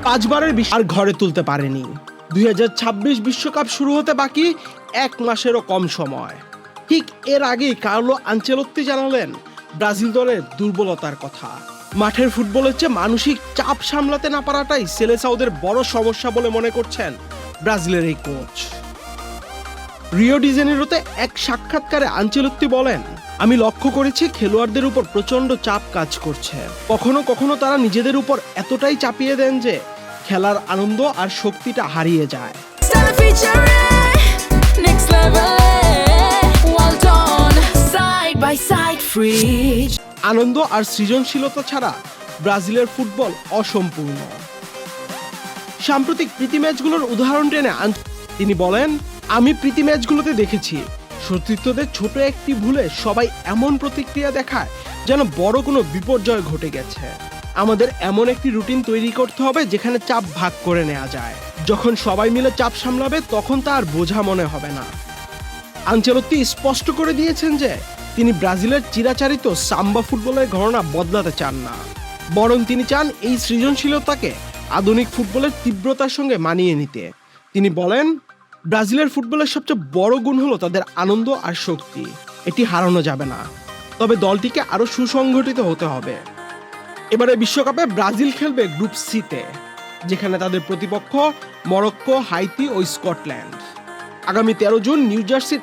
5বারের আর ঘরে তুলতে পারেনি। 2026 বিশ্বকাপ শুরু হতে বাকি 1 মাসেরও কম সময়। ঠিক এর আগেই কার্লো আনচেলত্তি জানালেন ব্রাজিল দলের দুর্বলতার কথা। মাঠের ফুটবলের চেয়ে মানসিক চাপ সামলাতে না পারাটাই সেলেসাওদের বড় সমস্যা বলে মনে করছেন ব্রাজিলের এই কোচ। রিও ডি জেনেরোতে এক সাক্ষাৎকারে আনচেলত্তি বলেন, আমি লক্ষ্য করেছি খেলোয়াড়দের উপর প্রচন্ড চাপ কাজ করছে। কখনো কখনো তারা নিজেদের উপর এতটাই চাপিয়ে দেন যে খেলার আনন্দ আর শক্তিটা হারিয়ে যায়। আনন্দ আর সৃজনশীলতা ছাড়া ব্রাজিলের ফুটবল অসম্পূর্ণ। সাম্প্রতিক প্রীতি ম্যাচগুলোর উদাহরণ টেনে তিনি বলেন, আমি প্রীতি ম্যাচগুলোতে দেখেছি সতীর্থদের ছোট একটি ভুলে সবাই এমন প্রতিক্রিয়া দেখায় যেন বড় কোনো বিপর্যয় ঘটে গেছে। আমাদের এমন একটি রুটিন তৈরি করতে হবে যেখানে চাপ ভাগ করে নেওয়া যায়। যখন সবাই মিলে চাপ সামলাবে তখন তা আর বোঝা মনে হবে না। আনচেলত্তি স্পষ্ট করে দিয়েছেন যে তিনি ব্রাজিলের চিরাচরিত সাম্বা ফুটবলের ঘটনা বদলাতে চান না, বরং তিনি চান এই সৃজনশীলতাকে আধুনিক ফুটবলের তীব্রতার সঙ্গে মানিয়ে নিতে। তিনি বলেন, ব্রাজিলের ফুটবলের সবচেয়ে বড় গুণ হলো তাদের আনন্দ আর শক্তি। এটি হারানো যাবে না, তবে দলটিকে আরো সুসংগঠিত হতে হবে। এবারে বিশ্বকাপে ব্রাজিল খেলবে গ্রুপ সিতে, যেখানে তাদের প্রতিপক্ষ মরক্কো, হাইতি ও স্কটল্যান্ড। আগামী 13 জুন নিউ জার্সির